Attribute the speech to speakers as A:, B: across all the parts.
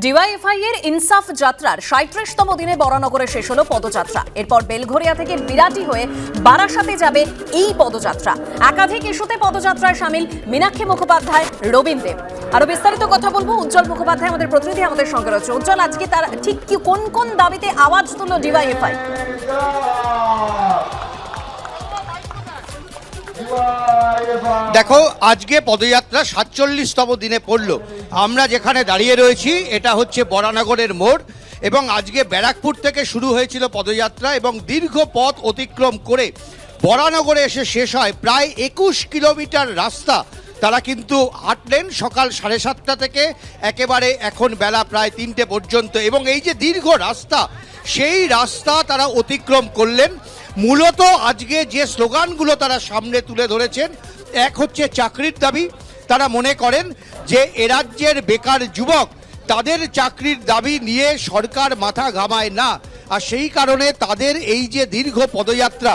A: DYFI এর ইনসাফ যাত্রার ৩৭তম দিনে বরানগরে শেষ হলো পদযাত্রা। এরপর বেলঘরিয়া থেকে বিরাটি হয়ে বারাসাতে যাবে এই পদযাত্রা। একাধিক ইস্যুতে পদযাত্রায় সামিল মীনাক্ষী মুখোপাধ্যায়, রবীন দেব। আরো বিস্তারিত কথা বলবো উজ্জ্বল মুখোপাধ্যায় আমাদের প্রতিনিধি আমাদের সঙ্গে রয়েছে। উজ্জ্বল, আজকে তার ঠিক কোন কোন দাবিতে আওয়াজ তুলল ডিওয়াইএফআই?
B: দেখো, আজকে পদযাত্রা ৪৭তম দিনে পড়ল। আমরা যেখানে দাঁড়িয়ে রয়েছি এটা হচ্ছে বরানগরের মোড়, এবং আজকে ব্যারাকপুর থেকে শুরু হয়েছিল পদযাত্রা এবং দীর্ঘ পথ অতিক্রম করে বরানগরে এসে শেষ হয়। প্রায় ২১ কিলোমিটার রাস্তা তারা কিন্তু হাঁটলেন সকাল ৭:৩০ থেকে একেবারে এখন বেলা প্রায় ৩টে পর্যন্ত, এবং এই যে দীর্ঘ রাস্তা সেই রাস্তা তারা অতিক্রম করলেন। মূলত আজকে যে স্লোগানগুলো তারা সামনে তুলে ধরেছেন, এক হচ্ছে চাকরির দাবি। তারা মনে করেন যে এ রাজ্যের বেকার যুবক তাদের চাকরির দাবি নিয়ে সরকার মাথা ঘামায় না, আর সেই কারণে তাদের এই যে দীর্ঘ পদযাত্রা,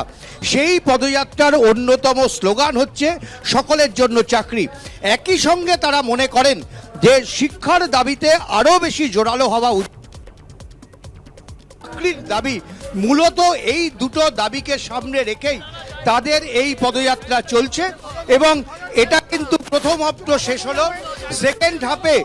B: সেই পদযাত্রার অন্যতম স্লোগান হচ্ছে সকলের জন্য চাকরি। একই সঙ্গে তারা মনে করেন যে শিক্ষার দাবিতে আরও বেশি জোরালো হওয়া উচিত। চাকরির দাবি, মূলত এই দুটো দাবিকে সামনে রেখেই তাদের এই পদযাত্রা চলছে, এবং এটা কিন্তু প্রথম হাফটা শেষ হলো। সেকেন্ড হাফে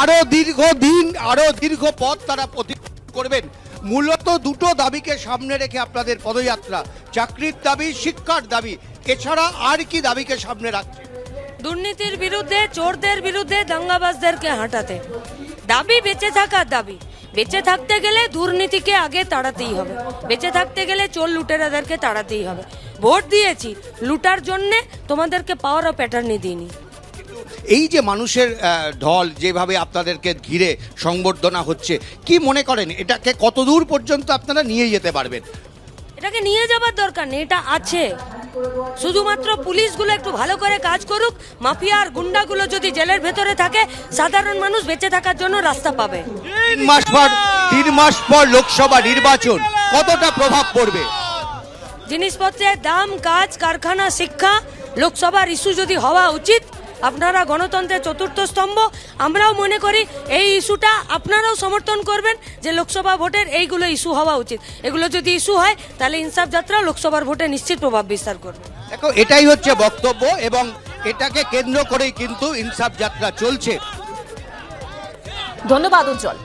B: আরো দীর্ঘদিন, আরো দীর্ঘ পথ তারা অতিক্রম করবেন। মূলত দুটো দাবিকে সামনে রেখে আপনাদের পদযাত্রা, চাকরির দাবি, শিক্ষার দাবি। এছাড়া আর কি দাবিকে সামনে রাখছে?
C: দুর্নীতির বিরুদ্ধে, চোরদের বিরুদ্ধে, দাঙ্গাবাজদেরকে হাঁটাতে। দাবি বেঁচে থাকার দাবি। বেঁচে থাকতে গেলে দুর্নীতিকে আগে তাড়াতেই হবে, বেঁচে থাকতে গেলে চোর লুটেরাদেরকে তাড়াতেই হবে। ভোট দিয়েছি লুটার জন্যে, তোমাদেরকে পাওয়ার অফ অ্যাটর্নি দিইনি।
B: এই যে মানুষের ঢল যেভাবে আপনাদেরকে ঘিরে সংবর্ধনা হচ্ছে, কি মনে করেন এটাকে কতদূর পর্যন্ত আপনারা নিয়ে যেতে পারবেন?
C: এটাকে নিয়ে যাবার দরকার নেই, এটা আছে। শুধুমাত্র পুলিশগুলো একটু ভালো করে কাজ করুক। মাফিয়া আর গুন্ডাগুলো যদি জেলের ভেতরে থাকে, সাধারণ মানুষ বেঁচে থাকার জন্য রাস্তা পাবে।
B: 3 মাস পর লোকসভা নির্বাচন, কতটা প্রভাব পড়বে?
C: জিনিসপত্রের দাম, কাজ, কারখানা, শিক্ষা, লোকসভার ইস্যু যদি হওয়া উচিত। আপনারা গণতন্ত্রের চতুর্থ স্তম্ভ, আমরাও মনে করি এই ইস্যুটা আপনারাও সমর্থন করবেন যে লোকসভা ভোটের এইগুলো ইস্যু হওয়া উচিত। এগুলো যদি ইস্যু হয় তাহলে ইনসাফ যাত্রা লোকসভার ভোটে নিশ্চিত প্রভাব বিস্তার করবে।
B: দেখো, এটাই হচ্ছে বক্তব্য, এবং এটাকে কেন্দ্র করেই কিন্তু ইনসাফ যাত্রা চলছে।
A: ধন্যবাদ উজ্জ্বল।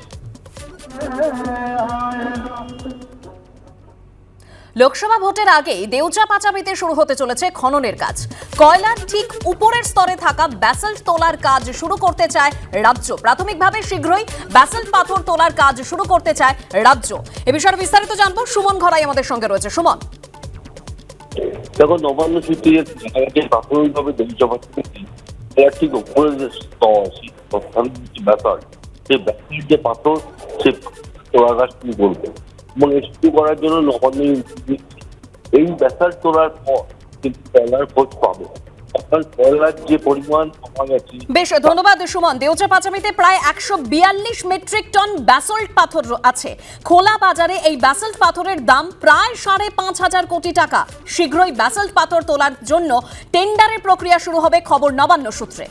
A: লোকসভা ভোটের আগেই দেউচা পাচামিতে শুরু হতে চলেছে খননের কাজ। কয়লার ঠিক উপরের স্তরে থাকা ব্যাসল্ট তোলার কাজ শুরু করতে চায় রাজ্য। প্রাথমিকভাবে শীঘ্রই ব্যাসল্ট পাথর তোলার কাজ শুরু করতে চায় রাজ্য। এ বিষয়ে বিস্তারিত জানবো, সুমন ঘরাই আমাদের সঙ্গে রয়েছে। সুমন,
D: দেখো, নবান্ন সূত্রে প্রাথমিকভাবে দেউচা পাচামিতে ঠিক উপরের যে স্তর, ব্যাসল্ট, সেই ব্যাসল্ট যে পাথর, সে তোলার কাজ শুরু করবে, এবং শুরু করার জন্য নবান্ন এই ব্যাসাল্ট তোলার পর কিন্তু কয়লার খোঁজ পাবে। কয়লার যে পরিমাণ পাওয়া গেছে।
A: বেশ, ধন্যবাদ সুমন। দেউচা পাচামিতে প্রায় ১৪২ মেট্রিক টন ব্যাসল্ট পাথর আছে। খোলা বাজারে এই ব্যাসল্ট পাথরের দাম প্রায় ৫,৫০০ কোটি টাকা। শীঘ্রই ব্যাসল্ট পাথর তোলার জন্য টেন্ডারের প্রক্রিয়া শুরু হবে, খবর নবান্ন সূত্রে।